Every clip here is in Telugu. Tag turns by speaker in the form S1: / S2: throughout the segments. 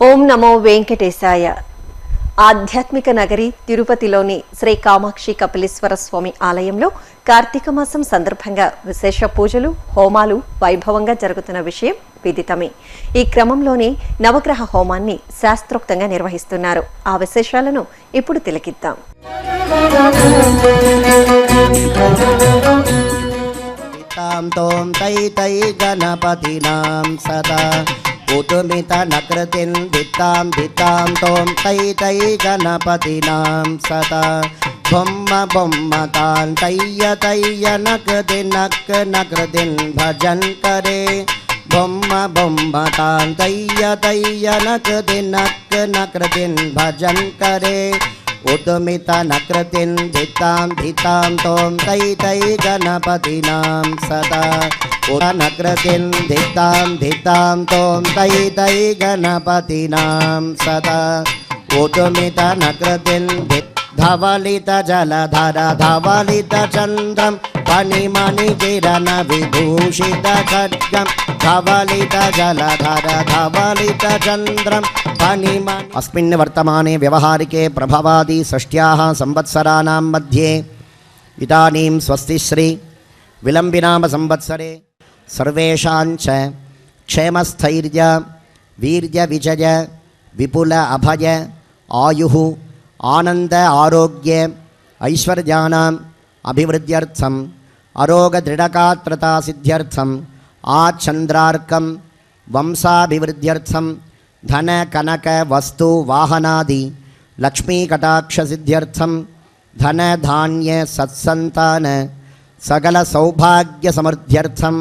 S1: ఓం నమో వెంకటేశాయ. ఆధ్యాత్మిక నగరి తిరుపతిలోని శ్రీ కామాక్షి కపిలేశ్వర స్వామి ఆలయంలో కార్తీక మాసం సందర్భంగా విశేష పూజలు, హోమాలు వైభవంగా జరుగుతున్న విషయం విదితమే. ఈ క్రమంలోనే నవగ్రహ హోమాన్ని శాస్త్రోక్తంగా నిర్వహిస్తున్నారు. ఆ విశేషాలను ఇప్పుడు తిలకిద్దాం.
S2: ఉతుమిత నకృతిన్ దిత్తాం దిత్తాం తోం తై తై గణపతినాం సత బొమ్మ బొమ్మ తాన్ తయ్య తయ్య నకృతిన్ నక్ నకృతిన్ భజన్ కరే బొమ్మ బొమ్మ తాన్ తయ్య తయ్య నకృతిన్ నక్ నకృతిన్ భజన్ కరే ఉతుమిత నకృతిన్ ధితాం ధితాం తోం తై తై గణపతినాం సదా నకృతిన్ ధితాం ధితాం తోం తై తై గణపతినాం సదా ఉతుమిత నకృతిన్ ధవలిత జలధర ధవలిత చంద్రం ఫణిమణి కిరణ విభూషిత ఖడ్గం ధవలిత జలధర ధవలిత చంద్రం ఫణిమణి. అస్మిన్ వర్తమానే వ్యవహారికే ప్రభవాది షష్ట్యాః సంవత్సరాణాం మధ్యే ఇదానీం స్వస్తిశ్రీ విలంబినామ సంవత్సరే సర్వేషాంచ క్షేమస్థైర్య వీర్య విజయ విపుల అభయ ఆయుః ఆనంద ఆరోగ్య ఐశ్వర్యానాం అభివృద్ధ్యర్థం అరోగ దృఢకాత్రతా సిద్ధ్యర్థం ఆచంద్రార్కం వంశాభివృద్ధ్యర్థం ధన కనక వస్తు వాహనాది లక్ష్మీ కటాక్ష సిద్ధ్యర్థం ధన ధాన్య సత్సంతాన సకల సౌభాగ్య సమృద్ధ్యర్థం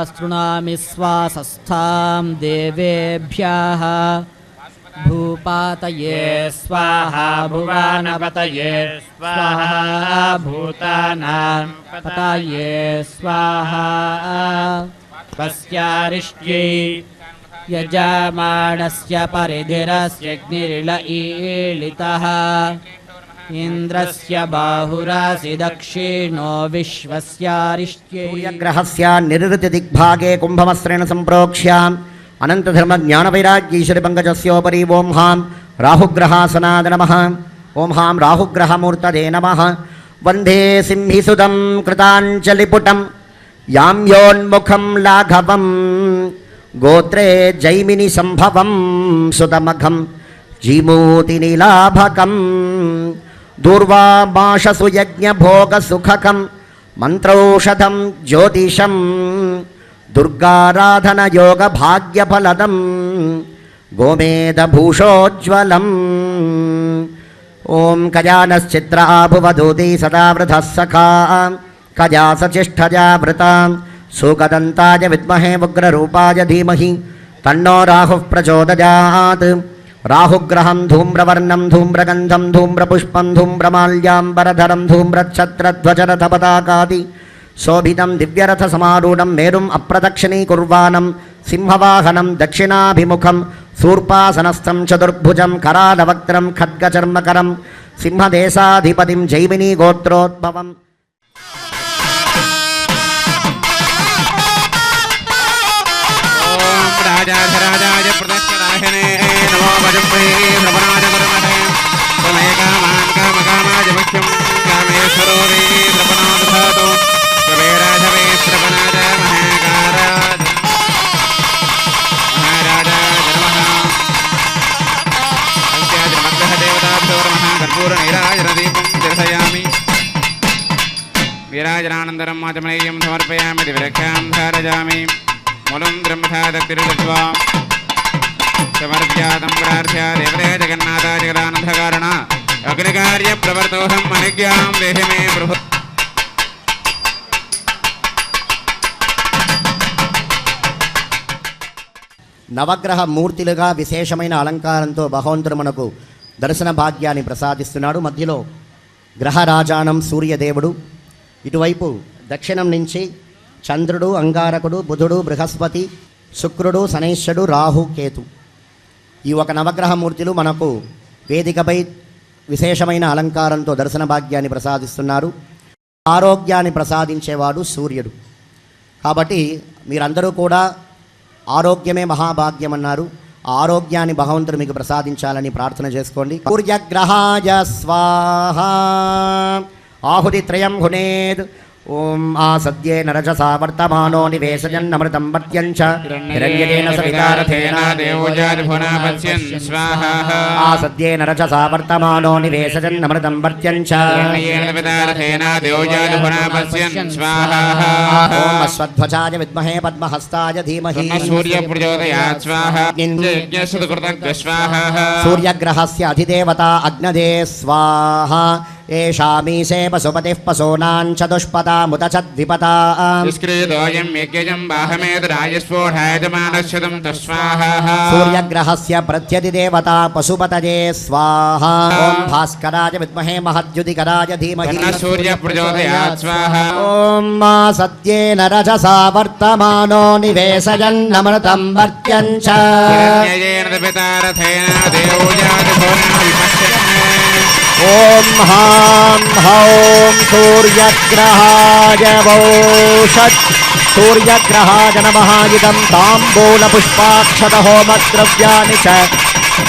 S3: స్తృణామి శ్వాసస్థాం దేవేభ్యః భూపాతయే స్వాహా భువనపతయే స్వాహా భూతానాం పతయే స్వాహా పశ్యారిష్ట్యై యజమానస్య పరిధిరస్యగ్నిరిళ ఈళితః ఇంద్రస్య బాహురాసి దక్షిణో విశ్వస్యారిష్ట్యై.
S2: సూర్యగ్రహస్య నిరుతి దిగ్భాగే కుంభమస్త్రేణ సంప్రోక్ష్య అనంతధర్మ జ్ఞానవైరాగ్యైశ్వరి పంకజస్యోపరి ఓం హాం రాహుగ్రహాసనాద నమః. ఓం హాం రాహుగ్రహమూర్తదే నమః. వందే సింహిసుదం కృతాంజలిపుటం యామ్యోన్ముఖం లాఘవం గోత్రే జైమిని సంభవం సుతమఘం జీమూతి నీలాభకం దూర్వామాషసు యజ్ఞభోగసుఖకం మంత్రౌషధం జ్యోతిషం దుర్గారాధన యోగ భాగ్యఫలదం గోమేధభూషోజ్వలం. ఓం కజానశ్చిత్రాభువధూతి సదావృధः సఖా కజాసచిష్ఠజావృతా సుకదంతాయ విద్మహే ఉగ్రరూపాయ ధీమహి తన్నో రాహుః ప్రచోదయాత్. రాహుగ్రహం ధూమ్రవర్ణం ధూమ్రగంధం ధూమ్రపుష్పం ధూమ్రమాల్యాంబరధరం ధూమ్రఛత్రధ్వజరథపతాకాది శోభితం దివ్యరథసమారూఢం మేరుం అప్రదక్షిణీకుర్వాణం సింహవాహనం దక్షిణాభిముఖం శూర్పాసనస్థం చతుర్భుజం కరాలవక్త్రం ఖడ్గచర్మకరం సింహదేశాధిపతిం జైమినీ గోత్రోద్భవం.
S4: రాజాధిరాజాయ ప్రదక్షిణాయనే నమో భజంపై శ్రవణాయ గురుమహే సమయకామాన్ కామకామాయ ముఖ్యం కామేశ్వరో వే శ్రవణాదధాతు కవేరాజవే శ్రవణాయ మహేకారాజ మహారాజాయ నమః. అంత్యాదిమగ్రహ దేవతాభ్యో నమః. కర్పూరనీరాజనదీపం దర్శయామి. వీరాజనానందరం మాతమనేయం సమర్పయామి. దివ్యరక్షాం ధారయామి. మూలం బ్రహ్మసాదక్తిరుత్వా సమర్ప్యాతం ప్రార్థ్య దేవదే జగన్నాథ జగదానందకారణ అగ్నికార్య ప్రవర్తోహం మణిజ్ఞాం దేహమే ప్రభు.
S2: నవగ్రహ మూర్తులుగా విశేషమైన అలంకారంతో భగవంతుడు మనకు దర్శన భాగ్యాన్ని ప్రసాదిస్తున్నాడు. మధ్యలో గ్రహరాజానం సూర్యదేవుడు, ఇటువైపు దక్షిణం నుంచి చంద్రుడు, అంగారకుడు, బుధుడు, బృహస్పతి, శుక్రుడు, శనైశ్వరుడు, రాహు, కేతు. ఈ ఒక నవగ్రహమూర్తులు మనకు వేదికపై విశేషమైన అలంకారంతో దర్శన భాగ్యాన్ని ప్రసాదిస్తున్నారు. ఆరోగ్యాన్ని ప్రసాదించేవాడు సూర్యుడు. కాబట్టి మీరందరూ కూడా ఆరోగ్యమే మహాభాగ్యం అన్నారు. ఆరోగ్యాన్ని భగవంతుడు మీకు ప్రసాదించాలని ప్రార్థన చేసుకోండి. సూర్యగ్రహాయ స్వాహ. ఆహుతిత్రయం హునేద్. ఓం ఆసద్యే నరజసా వర్తమానో నివేశజన్నమృతం వర్త్యంచ హిరణ్యజేన సవితారథేన
S4: దేవోజాదిభునాపత్యన్ స్వాహా.
S2: ఆసద్యే నరజసా వర్తమానో నివేశజన్నమృతం వర్త్యంచ
S4: హిరణ్యేన సవితారథేన దేవోజాదిభునాపత్యన్ స్వాహా.
S2: ఓం అశ్వధ్వజాయ విద్మహే పద్మహస్తాయ ధీమహి
S4: సూర్య ప్రచోదయాత్ స్వాహా. యజ్ఞసుకృతజ్ఞ స్వాహా.
S2: సూర్యగ్రహస్య అధిదేవత అగ్నదే స్వాహ. ఏషామీశే పశుపతిః పశూనాం చతుష్పదాముదచద్విపదా.
S4: నిష్క్రీదోయం యజ్ఞజం బాహమేతరాయస్ఫోఢాయజమానశ్చతం తస్వాహా.
S2: సూర్యగ్రహస్య ప్రత్యధిదేవత పశుపతయే స్వాహ. ఓం భాస్కరాయ విద్మహే మహద్యుతికరాయ ధీమహి
S4: సూర్య ప్రచోదయాత్ స్వాహా.
S2: ఓం మా సత్యేన రజసా వర్తమానో నివేశయన్నమృతం వర్త్యంచ
S4: హిరణ్యజేన సవితారథేన దేవోజాదిభునాపత్యన్.
S2: ఓం హాం హౌం సూర్యగ్రహాయ వౌషత్. సూర్యగ్రహాయ నమః. ఇదం తాంబూలపుష్పాక్షత హోమద్రవ్యాని చ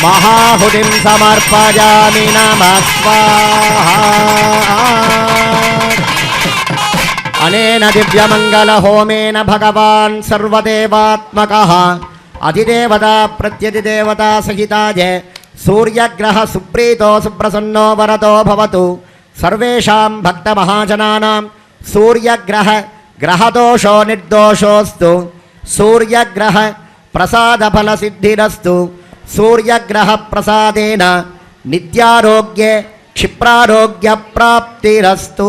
S2: మహాహుతిం సమర్పయామి. నమః స్వాహా. అనేన దివ్యమంగళహోమేన భగవాన్ సర్వదేవాత్మకః అధిదేవతా ప్రత్యధిదేవతా సహితాయ సూర్యగ్రహ సుప్రీతో సుప్రసన్నో వరదో భవతు. సర్వేషాం భక్తమహాజనానాం సూర్యగ్రహ గ్రహదోషో నిర్దోషోస్తు. సూర్యగ్రహ ప్రసాదఫల సిద్ధిరస్తు. సూర్యగ్రహ ప్రసాదేన నిత్యారోగ్యే క్షిప్రారోగ్య ప్రాప్తిరస్తు.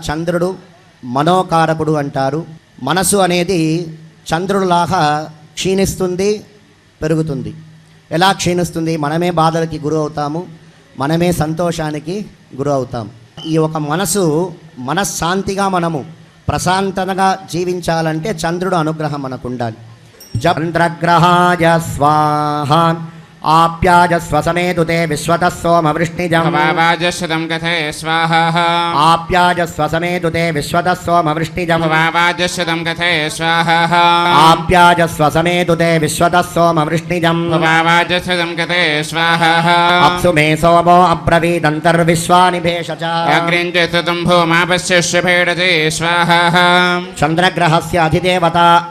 S2: చంద్రుడు మనోకారకుడు అంటారు. మనసు అనేది చంద్రుడిలాగా క్షీణిస్తుంది, పెరుగుతుంది. ఎలా క్షీణిస్తుంది? మనమే బాధలకి గురి అవుతాము, మనమే సంతోషానికి గురి అవుతాము. ఈ ఒక మనశ్శాంతిగా మనము ప్రశాంతంగా జీవించాలంటే చంద్రుడు అనుగ్రహం మనకు ఉండాలి. చంద్రగ్రహాయ స్వాహ. ఆప్యాజస్వ సమేతుతే విశ్వతః సోమవృష్ణిజం.
S4: వాజశతం కథే స్వాహా.
S2: ఆప్యాజస్వ సమేతుతే విశ్వతః సోమవృష్ణిజం.
S4: వాజశతం కథే స్వాహా.
S2: ఆప్యాజస్వ సమేతుతే విశ్వతః సోమవృష్ణిజం.
S4: వాజశతం కథే స్వాహా.
S2: అప్సు మే సోమో అబ్రవీదంతర్విశ్వాని భేషజ.
S4: అగ్నించతుం భూమాపశ్యభేడతే స్వాహా.
S2: చంద్రగ్రహస్య అధిదేవత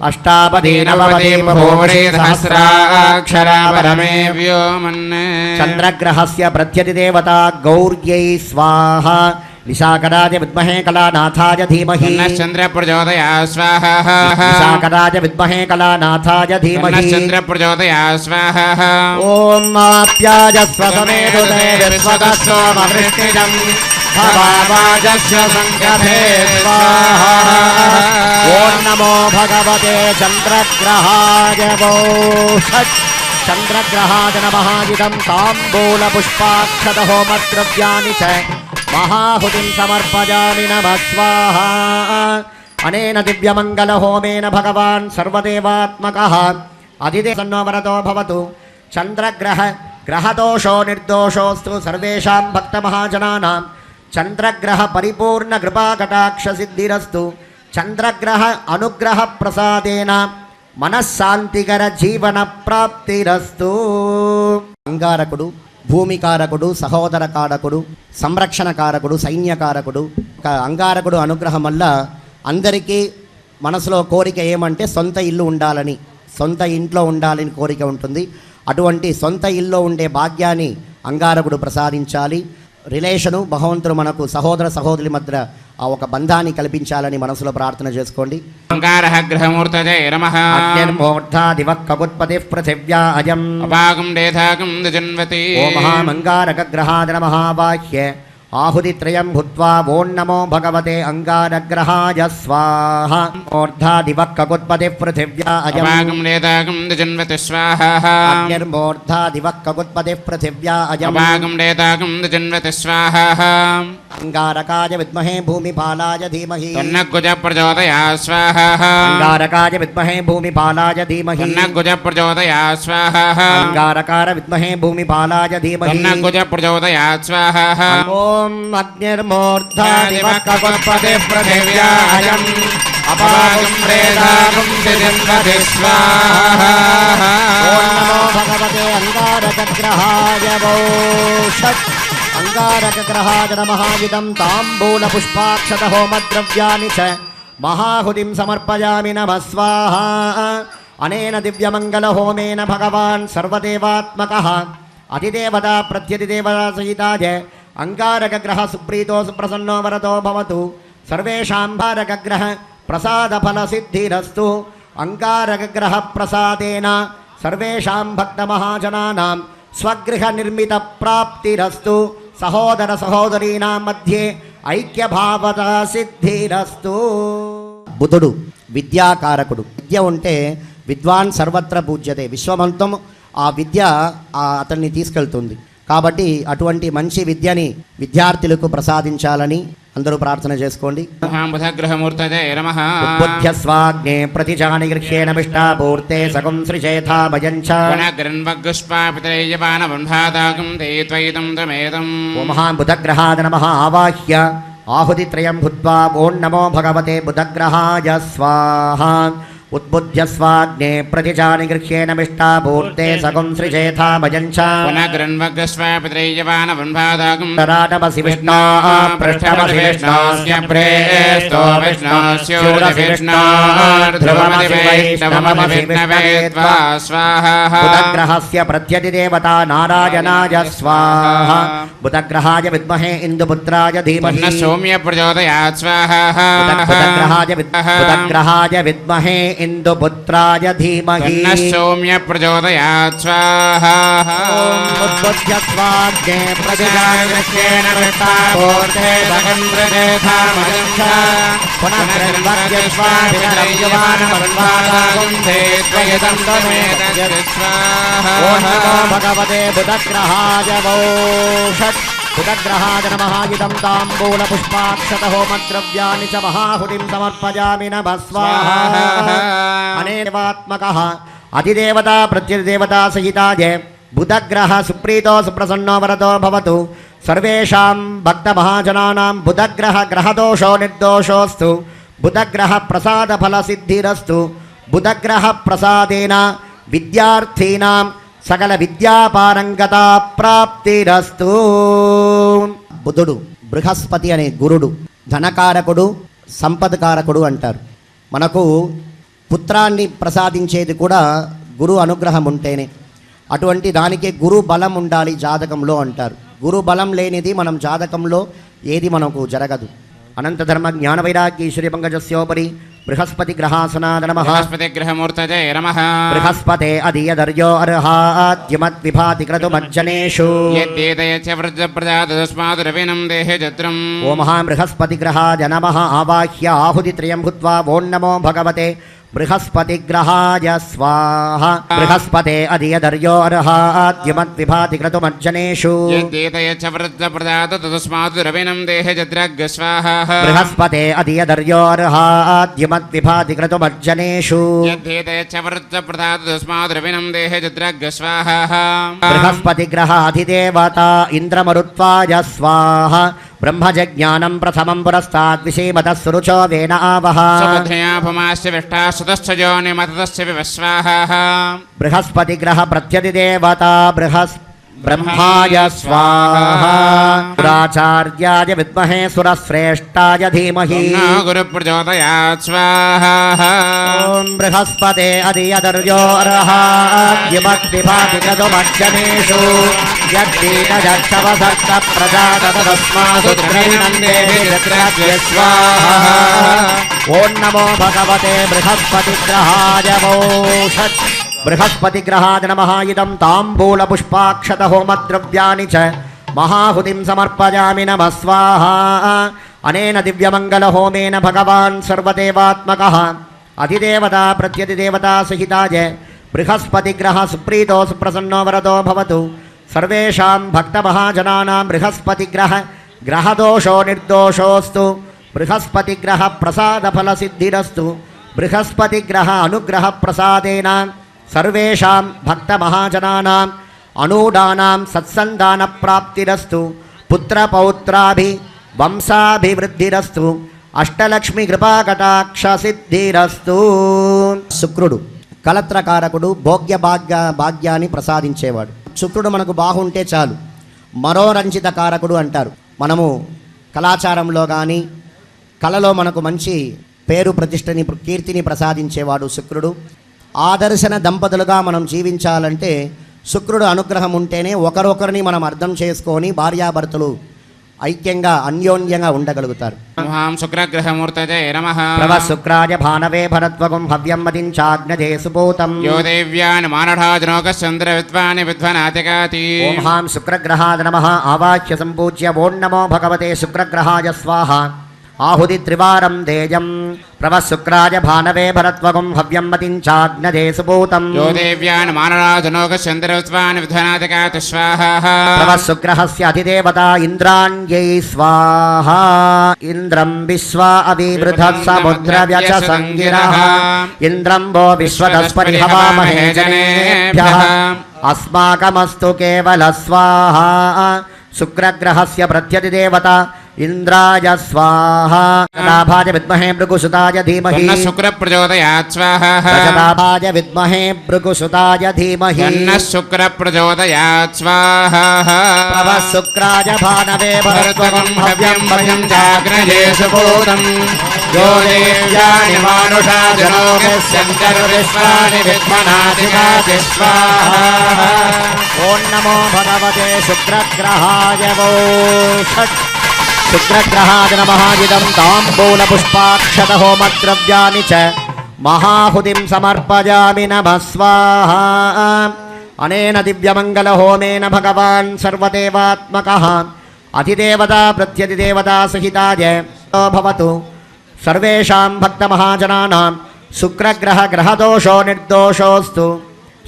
S2: అష్టాపదీ
S4: నవపదీ బహూవరీ సహస్రాక్షరా పరమే వ్యోమన్.
S2: చంద్రగ్రహస్య ప్రత్యధిదేవత గౌర్యై స్వాహ. విశాఖరాజ విద్మహే కళానాథాయ ధీమహి.
S4: చంద్ర ప్రచోదయా స్వాహా.
S2: విశాఖరాజ విద్మహే కళానాథాయ ధీమహి.
S4: చంద్ర ప్రచోదయా స్వాహా.
S2: ఓం ఆప్యాజస్వ సమేతుతే విశ్వతః సోమవృష్ణిజం. భవాజస్య సంగతే స్వాహా. ఓం నమో భగవతే చంద్రగ్రహాయ వౌషత్. చంద్రగ్రహాయ నమః. ఇదం తాంబూలపుష్పాక్షత హోమద్రవ్యాని చ మహాహుతిం సమర్పయామి. నమః స్వాహా. అనేన దివ్యమంగళహోమేన భగవాన్ సర్వదేవాత్మకః అధిదేవన్నో వరదో భవతు. చంద్రగ్రహ గ్రహదోషో నిర్దోషోస్తు. సర్వేషాం భక్తమహాజనానాం చంద్రగ్రహ పరిపూర్ణ కృపాకటాక్ష సిద్ధిరస్తు. చంద్రగ్రహ అనుగ్రహ ప్రసాదేన మనశ్శాంతికర జీవన ప్రాప్తిరస్తు. అంగారకుడు, భూమికారకుడు, సహోదర కారకుడు, సంరక్షణ కారకుడు, సైన్యకారకుడు. అంగారకుడు అనుగ్రహం వల్ల అందరికీ మనసులో కోరిక ఏమంటే సొంత ఇల్లు ఉండాలని, సొంత ఇంట్లో ఉండాలని కోరిక ఉంటుంది. అటువంటి సొంత ఇల్లు ఉండే భాగ్యాన్ని అంగారకుడు ప్రసాదించాలి. రిలేషను భగవంతుడు మనకు సహోదర సహోదరి మధ్య ఆ ఒక బంధాన్ని కల్పించాలని మనసులో ప్రార్థన చేసుకోండి.
S4: ఓంకారః గ్రహమూర్తజే నమః.
S2: అగ్నిర్మూర్ధాదివః పృథివ్యా అయం.
S4: అపాగం డేధాగం దజన్వతి.
S2: ఓ మహామంగారక గ్రహాద నమః. బాహ్య ఆహుతిత్రయం భూత్వా ఓం నమో భగవతే అంగారగ్రహాయ స్వాహ మూర్ధాదివక్కగుత్పతి పృథివ్యా
S4: అపాగం లేతాగం దిజన్వతి స్వాహా
S2: అగ్నిర్మూర్ధాదివక్కగుత్పతి పృథివ్యా
S4: అపాగం లేతాగం దిజన్వతి స్వాహా
S2: అంగారకాయ విద్మహే భూమిపాలాయ ధీమహి
S4: తన్నకుజ ప్రచోదయాత్ స్వాహా
S2: అంగారకాయ విద్మహే భూమిపాలాయ ధీమహి
S4: తన్నకుజ ప్రచోదయాత్ స్వాహా
S2: అంగారకార విద్మహే భూమిపాలాయ ధీమహి
S4: తన్నకుజ ప్రచోదయాత్ స్వాహా
S2: ఓం అగ్నిర్మూర్ధాదివక్కగుత్పతి పృథివ్యా
S4: అపాగం ప్రేతాగం దిజన్వతి స్వాహా
S2: ఓం నమో భగవతే అంగారకగ్రహాయ వోషట్ అంగారకగ్రహాయ నమః ఇదం తాంబూల పుష్పాక్షత హోమద్రవ్యాని చ మహాహుతిం సమర్పయామి నమః స్వాహా అనేన దివ్యమంగళ హోమేన భగవాన్ సర్వదేవాత్మకః అతిదేవతా ప్రత్యతిదేవతా సహితాయ అంగారకగ్రహ సుప్రీతో సుప్రసన్నో వరదో భవతు సర్వేషాం భారకగ్రహ ప్రసాదఫలసిద్ధిరస్తు అంగారకగ్రహ ప్రసాదేన సర్వేషాం భక్తమహాజనానాం స్వగృహ నిర్మిత ప్రాప్తిరస్తు సహోదర సహోదరీనాం మధ్యే ఐక్యభావత సిద్ధిరస్తు. బుధుడు విద్యాకారకుడు. విద్య ఉంటే విద్వాన్ సర్వత్ర పూజ్యతే, విశ్వమంతం ఆ విద్య అతన్ని తీసుకెళ్తుంది. కాబట్టి అటువంటి మంచి విద్యని విద్యార్థులకు ప్రసాదించాలని అందరూ ప్రార్థన చేసుకోండి.
S4: బుధగ్రహమూర్తయే నమః.
S2: ఉద్బుధ్యస్వాగ్నే ప్రతిజాని గృహ్యేణ మిష్టాపూర్తే సకం శ్రీచేథా భజంచ
S4: వనగ్రన్వగ్గుష్పాపితరేయపానబంధాదాగం తే త్వయిదం తమేదం.
S2: ఓ మహాబుధగ్రహాద నమః ఆవాహ్య ఆహుతిత్రయం భూత్వా ఓం నమో భగవతే బుధగ్రహాయ స్వాహా. ఉద్బుధ్యస్వాగ్నే ప్రతిజాని గృహ్యేణ మిష్టాపూర్తే సకం శ్రీచేథా భజంచ
S4: వనగ్రన్వగ్గుష్పాపితరేయపానబంధాదాగం
S2: తరాటమసి విష్ణా పృష్ఠమసి విష్ణోస్య
S4: ప్రేస్తో విష్ణోస్యోరసి విష్ణోర్ధ్రువమసి వైష్ణవమసి విష్ణవే త్వా స్వాహా.
S2: బుధగ్రహస్య ప్రత్యతిదేవతా నారాయణాయ స్వాహా. బుధగ్రహాయ విద్మహే ఇందుపుత్రాయ ధీమహి
S4: సౌమ్య ప్రచోదయాత్ స్వాహా.
S2: బుధగ్రహాయ విద్మహే ఇందుపుత్రాయ ధీమహి
S4: సౌమ్య ప్రచోదయాత్ స్వాహా.
S2: ఉద్బుధ్యస్వాగ్నే ప్రతిజాగ్రహ్యేణ మిష్టాపూర్తే సకం శ్రీచేథా భజంచ పునఃగ్రన్వగ్గుష్పాపితరేయపానబంధాదాగం తే త్వయిదం తమేదం. ఓం నమో భగవతే బుధగ్రహాయ వోషట్ బుధగ్రహాయ నమః ఇదం తాంబూల పుష్పాక్షత హోమద్రవ్యాని చ మహాహుతిం సమర్పయామి నమః స్వాహా. అనేవాత్మకః అతిదేవతా ప్రత్యతిదేవతా సహితాయ బుధగ్రహ సుప్రీతో సుప్రసన్నో వరదో భవతు సర్వేషాం భక్తమహాజనానాం బుధగ్రహ గ్రహదోషో నిర్దోషోస్తు బుధగ్రహ ప్రసాద ఫలసిద్ధిరస్తు. బుధగ్రహ ప్రసాదేన విద్యార్థీనాం సకల విద్యాపారంగతా ప్రాప్తిరస్తు. బుధుడు బృహస్పతి అనే గురుడు ధనకారకుడు, సంపదకారకుడు అంటారు. మనకు పుత్రాన్ని ప్రసాదించేది కూడా గురు అనుగ్రహం ఉంటేనే. అటువంటి దానికి గురు బలం ఉండాలి జాతకంలో అంటారు. గురు బలం లేనిది మనం జాతకంలో ఏది మనకు జరగదు. అనంతధర్మ జ్ఞాన వైరాగ్యేశ్వరి పంకజస్యోపరి బృహస్పతి గ్రహాసనాద నమః.
S4: బృహస్పతి గ్రహమూర్తయే నమః.
S2: బృహస్పతే అధియదర్యో అర్హాద్యమద్విభాతి క్రతుమజ్జనేషు
S4: యద్దేదయచ వృద్ధప్రజాతస్మాదురవినం దేహే చత్రం.
S2: ఓ మహాబృహస్పతి గ్రహాయ నమః ఆవాహ్య ఆహుతిత్రయం భూత్వా ఓం నమో భగవతే బృహస్పతిగ్రహాయ స్వాహా. బృహస్పతే అధియదర్యో అర్హాద్యమద్విభాతి క్రతుమజ్జనేషు
S4: యద్దేదయచ వృద్ధప్రజాతస్మాదురవినం దేహే చత్రగ్ స్వాహా.
S2: బృహస్పతే అధియదర్యో అర్హాద్యమద్విభాతి క్రతుమజ్జనేషు
S4: యద్దేదయచ వృద్ధప్రజాతస్మాదురవినం దేహే చత్రగ్ స్వాహా.
S2: బృహస్పతిగ్రహ అధిదేవత ఇంద్రమరుత్వాయ స్వాహా. బ్రహ్మజ్ఞానం ప్రథమం పురస్తాద్ విషేమత సురుచో వేన ఆవహ.
S4: సుబుద్ధయాపమాస్య విష్టా సుతశ్చ యోనిమతస్య వివస్వాహా.
S2: బృహస్పతిగ్రహ ప్రత్యధిదేవత బ్రహ్మాయ స్వాహా. పురాచార్యాయ విద్మహే సురశ్రేష్టాయ ధీమహి
S4: గురు ప్రచోదయాత్ స్వాహా.
S2: ఓం బృహస్పతే అధియదర్యో అర్హాద్యమద్విభాతి క్రతుమజ్జనేషు యద్దీతజక్షవసర్త ప్రజాతస్మాసు త్రైనందేహి చత్రగ్య స్వాహా. ఓం నమో భగవతే బృహస్పతిగ్రహాయ వోషట్ బృహస్పతిగ్రహాయ నమః ఇదం తాంబూల పుష్పాక్షత హోమద్రవ్యాని చ మహాహుతిం సమర్పయామి నమః స్వాహా అనేన దివ్యమంగళహోమేన భగవాన్ సర్వదేవాత్మకః అధిదేవతా ప్రత్యధిదేవతా సహితాయ బృహస్పతిగ్రహ సుప్రీతో సుప్రసన్నో వరదో భవతు సర్వేషాం భక్తమహాజనానాం బృహస్పతిగ్రహ గ్రహదోషో నిర్దోషోస్తు బృహస్పతిగ్రహ ప్రసాదఫలసిద్ధిరస్తు బృహస్పతిగ్రహ అనుగ్రహ ప్రసాదేన సర్వేషాం భక్తమహాజనానాం అనూఢానాం సత్సంతాన ప్రాప్తిరస్తు పుత్రపౌత్రాభి వంశాభివృద్ధిరస్తు అష్టలక్ష్మి కృపాకటాక్ష సిద్ధిరస్తు. శుక్రుడు కలత్రకారకుడు, భాగ్యాన్ని ప్రసాదించేవాడు. శుక్రుడు మనకు బాగుంటే చాలు. మనోరంజిత కారకుడు అంటారు. మనము కళాచారంలో కానీ కళలో మనకు మంచి పేరు ప్రతిష్టని కీర్తిని ప్రసాదించేవాడు శుక్రుడు. ఆదర్శన దంపతులుగా మనం జీవించాలంటే శుక్రుడు అనుగ్రహం ఉంటేనే ఒకరొకరిని మనం అర్థం చేసుకొని భార్యాభర్తలు ఐక్యంగా అన్యోన్యంగా ఉండగలుగుతారు.
S4: శుక్రగ్రహమూర్తజే నమః.
S2: ప్రవశుక్రాయ భానవే భరత్వగం హవ్యం మదించాగ్నజే సుపూతం
S4: యో దేవ్యాన్ మానఢాజనోకశ్చంద్ర విద్వాని విద్వనాతికాతి.
S2: ఓం హాం శుక్రగ్రహాయ నమః ఆవాచ్య సంపూజ్య ఓం నమో భగవతే శుక్రగ్రహాయ స్వాహా ఆహుతి త్రివారం దేయం. ప్రవశుక్రాయ భానవే భరత్వగం హవ్యం మతించాగ్నజే సుపూతం
S4: యో దేవ్యాన్ మానఢాజనోకశ్చంద్ర విద్వాని విద్వనాతికాతి స్వాహా.
S2: ప్రవశుగ్రహస్య అధిదేవతా ఇంద్రాణ్యై స్వాహా ఇంద్రం విశ్వా అవివృధ సముద్ర వ్యచ సంగిరః ఇంద్రం వో విశ్వదస్పరి హవామహే జనేభ్యః అస్మాకమస్తు కేవల స్వాహా. శుక్రగ్రహస్య ప్రత్యధిదేవత ఇంద్రాయ స్వాహా ప్రజాభాయ విద్మహే భృగుసుతాయ ధీమహి.
S4: శుక్ర ప్రచోదయాత్ స్వాహా.
S2: ప్రజాభాయ విద్మహే భృగుసుతాయ ధీమహి.
S4: శుక్ర ప్రచోదయాత్ స్వాహా.
S2: ప్రవశుక్రాయ భానవే
S4: భరత్వగం
S2: భరత్వగం
S4: హవ్యం
S2: హవ్యం
S4: భయం
S2: మతించాగ్నజే
S4: జాగ్రజే సుపూతం యో దేవ్యాని మానుషాజనోకశ్చంద్ర విశ్వాని విద్వనాతికాతి స్వాహా.
S2: ఓం నమో భగవతే శుక్రగ్రహాయ వో షట్. శుక్రగ్రహాయ నమః. ఇదం తాంబూల పుష్పాక్షత హోమద్రవ్యాని చ మహాహుతిం సమర్పయామి నమః స్వాహా. అనేన దివ్యమంగళ హోమేన భగవాన్ సర్వదేవాత్మకః అధిదేవతా ప్రత్యధిదేవతా సహితాయ భవతు సర్వేషాం భక్తమహాజనానాం శుక్రగ్రహ గ్రహదోషో నిర్దోషోస్తు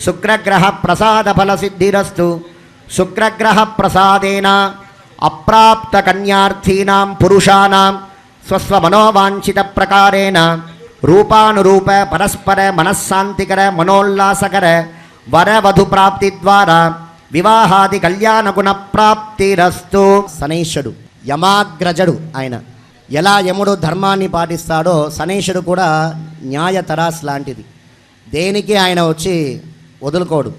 S2: శుక్రగ్రహ ప్రసాదఫలసిద్ధిరస్తు శుక్రగ్రహ ప్రసాదేన అప్రాప్త కన్యార్థీనాం పురుషానాం స్వస్వమనోవాంఛిత ప్రకారేణ రూపానురూప పరస్పర మనస్శాంతికర మనోల్లాసకర వరవధు ప్రాప్తి ద్వారా వివాహాది కళ్యాణ గుణ ప్రాప్తిరస్తు. శనైశ్వరుడు యమాగ్రజుడు. ఆయన ఎలా యముడు ధర్మాన్ని పాటిస్తాడో శనైశ్వరుడు కూడా న్యాయ తరాస్ లాంటిది. దేనికి ఆయన వచ్చి వదులుకోడు.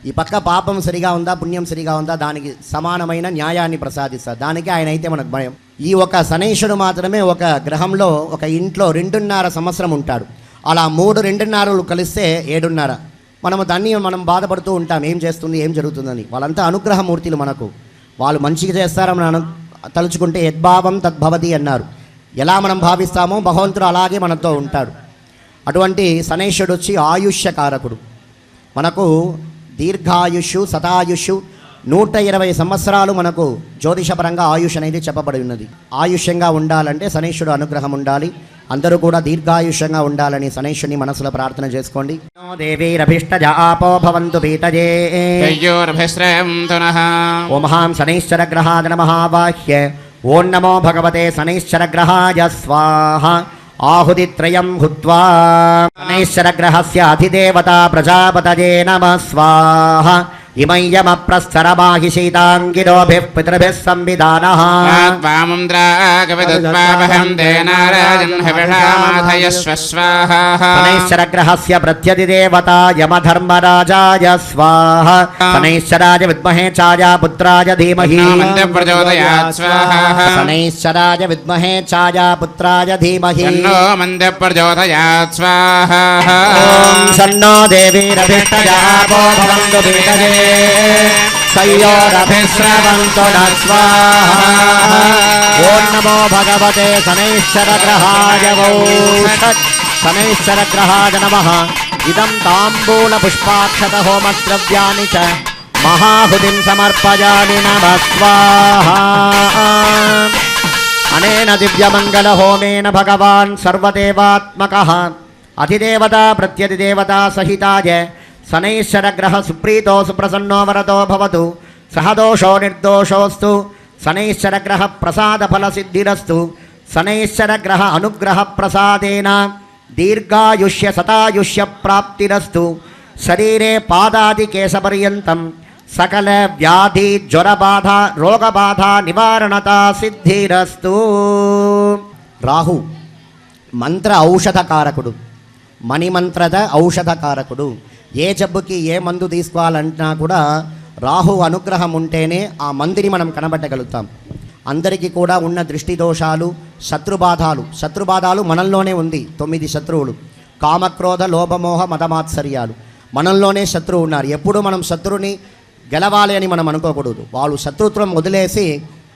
S2: ఈ పక్క పాపం సరిగా ఉందా పుణ్యం సరిగా ఉందా దానికి సమానమైన న్యాయాన్ని ప్రసాదిస్తారు. దానికి ఆయన అయితే మనకు భయం. ఈ ఒక శనైశ్వరుడు మాత్రమే ఒక గ్రహంలో ఒక ఇంట్లో 2.5 సంవత్సరం ఉంటాడు. అలా 2.5 కలిస్తే 7.5. మనం బాధపడుతూ ఉంటాం ఏం చేస్తుంది ఏం జరుగుతుందని. వాళ్ళంతా అనుగ్రహమూర్తులు మనకు. వాళ్ళు మంచిగా చేస్తారని మనం తలుచుకుంటే యద్భావం తద్భవతి అన్నారు. ఎలా మనం భావిస్తామో భగవంతుడు అలాగే మనతో ఉంటాడు. అటువంటి శనైశ్వరుడు వచ్చి ఆయుష్యకారకుడు. మనకు దీర్ఘాయుష్షు శతాయుష్షు 120 సంవత్సరాలు మనకు జ్యోతిషపరంగా ఆయుష్ అనేది చెప్పబడి ఉన్నది. ఆయుష్యంగా ఉండాలంటే శనైశ్వరుడు అనుగ్రహం ఉండాలి. అందరూ కూడా దీర్ఘాయుష్యంగా ఉండాలని శనైశ్వరుని మనసులో ప్రార్థన చేసుకోండి. దేవీరభిష్టజ ఆపో భవంతు పీతజే ఓం హాం శనైశ్చరగ్రహాయ నమః వాహ్య ఓం నమో భగవతే శనైశ్చరగ్రహాయ స్వాహా ఆహుతిత్రయం హుత్వా. శనైశ్చరగ్రహస్య అధిదేవతా ప్రజాపతయే నమః స్వాహా. ఇమయ్యమప్రస్థరమాహి శీతాంగిరోభిః పితృభిः సంవిధానః. శనైశ్చరగ్రహస్య ప్రత్యధిదేవతా యమధర్మరాజాయ స్వాహా. శనైశ్చరాయ విద్మహే ఛాయాపుత్రాయ ధీమహి. శనైశ్చరాయ విద్మహే ఛాయాపుత్రాయ ధీమహి. ఓం శన్నో దేవీరభిష్టజా ఆపో భవంతు పీతజే సయ్యోరభిశ్రవంతు నః స్వాహా. ఓం నమో భగవతే శనైశ్చరగ్రహాయ వో షట్. శనైశ్చరగ్రహాయ నమః. ఇదం తాంబూల పుష్పాక్షత హోమద్రవ్యాని చ మహాహుతిం సమర్పయామి నమః స్వాహా. అనేన దివ్యమంగళ హోమేన భగవాన్ సర్వదేవాత్మకః అధిదేవతా ప్రత్యధిదేవతా సహితాయ శనైశ్చరగ్రహ సుప్రీతో సుప్రసన్నో వరదో భవతు సహదోషో నిర్దోషోస్తు శనైశ్చరగ్రహ ప్రసాద ఫల సిద్ధిరస్తు శనైశ్చరగ్రహ అనుగ్రహ ప్రసాదేన దీర్ఘాయుష్య శతాయుష్య ప్రాప్తిరస్తు శరీరే పాదాది కేశపర్యంతం సకల వ్యాధి జ్వరబాధ రోగబాధ నివారణత సిద్ధిరస్తు. రాహు మంత్ర ఔషధకారకుడు, మణిమంత్ರದ ఔషధకారకుడు. ఏ జబ్బుకి ఏ మందు తీసుకోవాలంటున్నా కూడా రాహు అనుగ్రహం ఉంటేనే ఆ మందుని మనం కనబట్టగలుగుతాం. అందరికీ కూడా ఉన్న దృష్టి దోషాలు, శత్రుబాధాలు మనల్లోనే ఉంది. 9 శత్రువులు, కామక్రోధ లోభమోహ మదమాత్సర్యాలు మనల్లోనే శత్రువు ఉన్నారు. ఎప్పుడు మనం శత్రువుని గెలవాలి అని మనం అనుకోకూడదు. వాళ్ళు శత్రుత్వం వదిలేసి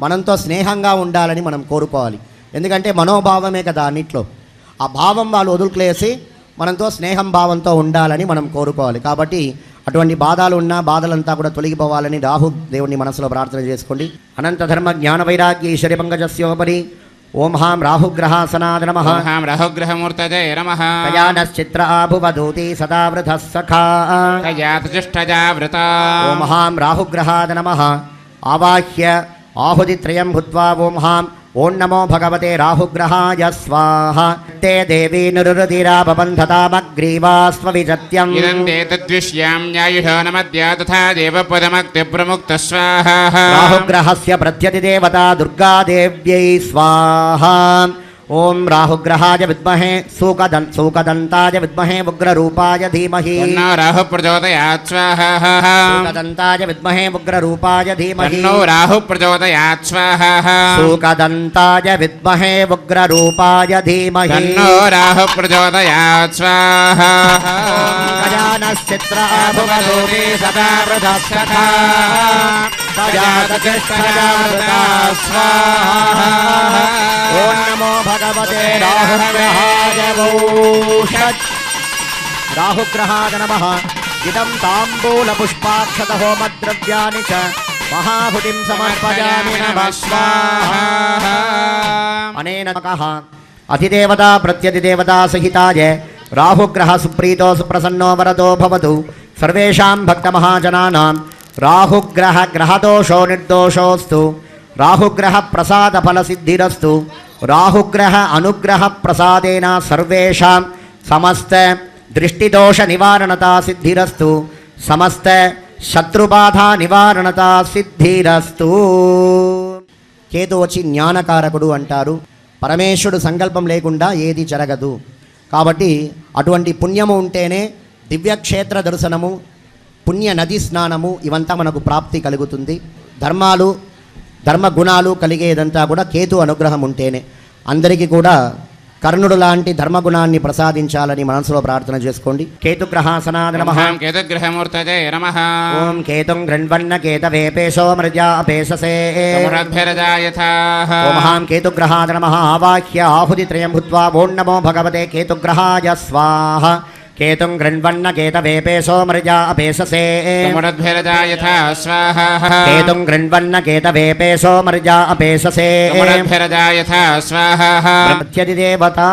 S2: మనతో స్నేహంగా ఉండాలని మనం కోరుకోవాలి. ఎందుకంటే మనోభావమే కదా అన్నిట్లో. ఆ భావం వాళ్ళు వదులుకులేసి మనతో స్నేహం భావంతో ఉండాలని మనం కోరుకోవాలి. కాబట్టి అటువంటి బాధలు ఉన్న బాధలంతా కూడా తొలగిపోవాలని రాహు దేవుని మనసులో ప్రార్థన చేసుకోండి. అనంత ధర్మ జ్ఞాన వైరాగ్య ఈశ్వరి పంకజస్యోపరి ఓం హాం రాహుగ్రహాసనాద నమః.
S4: ఓం హాం రాహుగ్రహమూర్తజే నమః.
S2: కయానశ్చిత్ర ఆభువధూతి సదా వృధః సఖా.
S4: కయాతజుష్టజావృత.
S2: ఓం హాం రాహుగ్రహాద నమః. ఆవాహ్య ఆహుతిత్రయం భూత్వా ఓం హాం ఓం నమో భగవతే రాహుగ్రహాయ స్వాహా. తే దేవీ నిరురుధిరాపబంధతామగ్రీవాస్వవిజత్యం.
S4: ఇదం తే తద్విష్యాం న్యాయుషో నమద్యా తథా దేవపదమక్తి ప్రముక్త స్వాహా.
S2: రాహుగ్రహస్య ప్రత్యధిదేవతా దుర్గాదేవ్యై స్వాహా. ఓం రాహుగ్రహాయ విద్మహే సూకదంతాయ విద్మహే ఉగ్రరూపాయ ధీమహి.
S4: తన్నో రాహు ప్రచోదయాత్ స్వాహా.
S2: సూకదంతాయ విద్మహే ఉగ్రరూపాయ ధీమహి.
S4: తన్నో రాహు ప్రచోదయాత్ స్వాహా.
S2: సూకదంతాయ విద్మహే ఉగ్రరూపాయ ధీమహి.
S4: తన్నో రాహు ప్రచోదయాత్ స్వాహా.
S2: గజానశ్చిత్రాభువధూతి సదా వృధః సఖా. కయాతజుష్టజావృతా స్వాహా. ఓం నమో భగవతే రాహుగ్రహాయ వోషట్. రాహుగ్రహాయ నమః. ఇదం తాంబూల పుష్పాక్షత హోమద్రవ్యాని చ మహాహుతిం సమర్పయామి నమః స్వాహా. అనేన అధిదేవతా ప్రత్యధిదేవతా సహితాయ రాహుగ్రహ సుప్రీతో సుప్రసన్నో వరదో భవతు సర్వేషాం భక్తమహాజనానాం రాహుగ్రహ గ్రహదోషో నిర్దోషోస్తు రాహుగ్రహ ప్రసాద ఫల సిద్ధిరస్తు రాహుగ్రహ అనుగ్రహ ప్రసాదేన సర్వేషాం సమస్త దృష్టిదోష నివారణత సిద్ధిరస్తు సమస్త శత్రుబాధ నివారణత సిద్ధిరస్తు. కేతు వచ్చి జ్ఞానకారకుడు అంటారు. పరమేశ్వరుడు సంకల్పం లేకుండా ఏది జరగదు. కాబట్టి అటువంటి పుణ్యము ఉంటేనే దివ్యక్షేత్ర దర్శనము, పుణ్య నది స్నానము ఇవంతా మనకు ప్రాప్తి కలుగుతుంది. ధర్మ గుణాలు కలిగేదంతా కూడా కేతు అనుగ్రహం ఉంటేనే. అందరికీ కూడా కర్ణుడు లాంటి ధర్మగుణాన్ని ప్రసాదించాలని మనసులో ప్రార్థన చేసుకోండి. కేతుగ్రహాసనాద నమః.
S4: ఓం కేతుగ్రహమూర్తజే నమః.
S2: ఓం కేతుం గృణ్వన్న కేతవేపేశో మృజా అపేశసే.
S4: సమరద్భిరజాయథాః.
S2: ఓం హాం కేతుగ్రహాద నమః. ఆవాహ్య ఆహుతిత్రయం భూత్వా ఓం నమో భగవతే కేతుగ్రహాయ స్వాహా. కేతుం గృణ్వన్న కేతవేపేశో మృజా అపేశసే.
S4: సమరద్భిరజాయథాః స్వాహా.
S2: కేతుం గృణ్వన్న కేతవేపేశో మృజా అపేశసే.
S4: సమరద్భిరజాయథాః స్వాహా.
S2: ప్రత్యధిదేవతా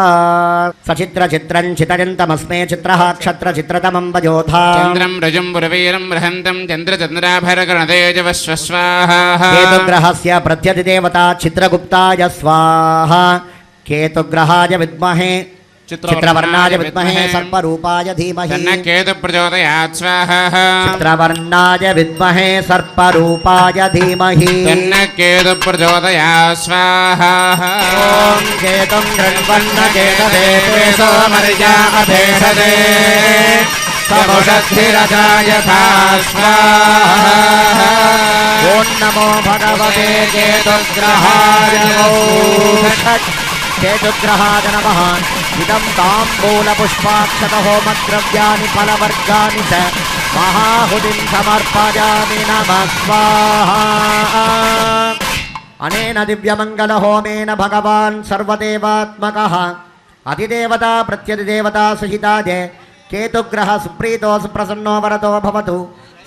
S2: సచిత్ర చిత్రం చితయంతమస్మే చిత్రః క్షత్ర చిత్రతమం వజోధా.
S4: చంద్రం రజుం పురవీరం బృహంతం చంద్రచంద్రాభరగణతేజవస్వ స్వాహా.
S2: కేతుగ్రహస్య ప్రత్యధిదేవతా చిత్రగుప్తాయ స్వాహా. కేతుగ్రహాయ విద్మహే చిత్రవర్ణాయ విద్మహే సర్పరూపాయ ధీమహి.
S4: తన్న కేతు ప్రచోదయాత్ స్వాహా.
S2: చిత్రవర్ణాయ విద్మహే సర్పరూపాయ ధీమహి.
S4: తన్న కేతు ప్రచోదయాత్ స్వాహా.
S2: ఓం కేతుం గృణ్వన్న కేతవేపేశో మర్యా అపేశసే.
S4: సమరద్భిరజాయథాః స్వాహా.
S2: ఓం నమో భగవతే కేతుగ్రహాయ వోషట్. కేతుగ్రహాయ నమః. ఇదం తాంబూల పుష్పాక్షత హోమద్రవ్యాని ఫలవర్గాని చ మహాహుతిం సమర్పయామి నమః స్వాహా. అనేన దివ్యమంగళ హోమేన భగవాన్ సర్వదేవాత్మకః అధిదేవతా ప్రత్యధిదేవతా సహితాయ కేతుగ్రహ సుప్రీతో సుప్రసన్నో వరదో భవతు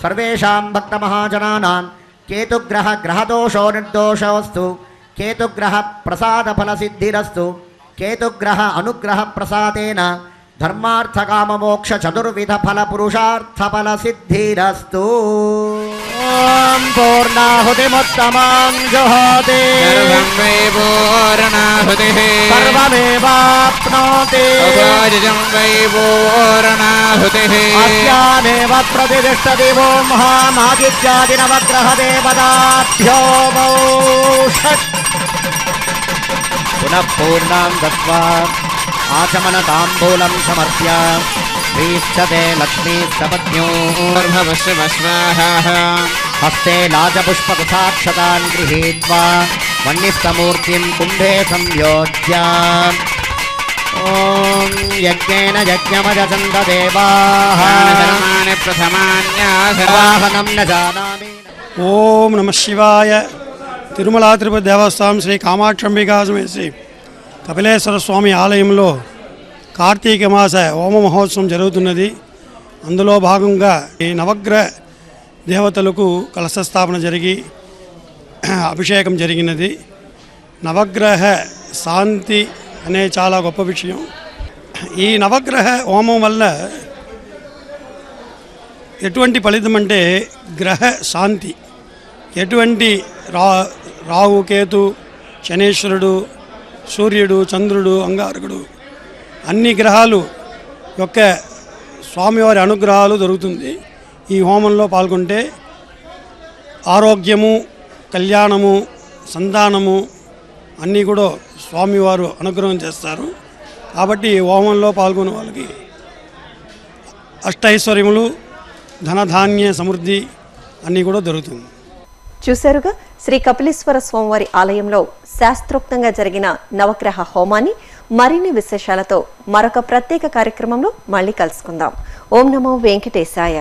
S2: సర్వేషాం భక్తమహాజనానాం కేతుగ్రహ గ్రహదోషో నిర్దోషోస్తు కేతుగ్రహ ప్రసాద ఫలసిద్ధిరస్తు కేతుగ్రహ అనుగ్రహ ప్రసాదేన ధర్మార్థకామమోక్ష చతుర్విధ ఫల పురుషార్థ ఫల సిద్ధిరస్తు. ఓం పూర్ణాహుతిముత్తమాం జుహోతి
S4: సర్వం వై పూర్ణాహుతిః
S2: సర్వమేవాప్నోతి
S4: ఉపాజితం వై పూర్ణాహుతిః
S2: అస్యానేవ ప్రతిష్ఠతి ఓం మహామాదిత్యాది నవగ్రహ దేవతాభ్యో మౌషత్. పునః పూర్ణాం దత్వా ఆచమన తాంబూలం సమర్ప్య వీక్షతే లక్ష్మీ సపత్న్యో హస్తే లాజపుష్పకుసాక్షతాన్ గృహీత్వా వన్నిస్తమూర్తిం కుంభే సంయోజ్య ఓం యజ్ఞేన యజ్ఞమజంత దేవాః వాహనం న జానామి.
S5: ఓం నమ శివాయ. తిరుమల తిరుపతి దేవస్థానం శ్రీ కామాక్షంబికా సమేత శ్రీ కపిలేశ్వర స్వామి ఆలయంలో కార్తీక మాస హోమ మహోత్సవం జరుగుతున్నది. అందులో భాగంగా ఈ నవగ్రహ దేవతలకు కలశస్థాపన జరిగి అభిషేకం జరిగినది. నవగ్రహ శాంతి అనే చాలా గొప్ప విషయం. ఈ నవగ్రహ హోమం వల్ల ఎటువంటి ఫలితం అంటే గ్రహ శాంతి. ఎటువంటి రాహు కేతు శనేశ్వరుడు సూర్యుడు చంద్రుడు అంగారకుడు అన్ని గ్రహాలు యొక్క స్వామివారి అనుగ్రహాలు దొరుకుతుంది. ఈ హోమంలో పాల్గొంటే ఆరోగ్యము కళ్యాణము సంతానము అన్నీ కూడా స్వామివారు అనుగ్రహం చేస్తారు. కాబట్టి ఈ హోమంలో పాల్గొనే వాళ్ళకి అష్టైశ్వర్యములు ధనధాన్య సమృద్ధి అన్నీ కూడా దొరుకుతుంది.
S1: చూశారుగా శ్రీ కపిలేశ్వర స్వామివారి ఆలయంలో శాస్త్రోక్తంగా జరిగిన నవగ్రహ హోమాన్ని. మరిన్ని విశేషాలతో మరొక ప్రత్యేక కార్యక్రమంలో మళ్ళీ కలుసుకుందాం. ఓం నమో వెంకటేశాయ.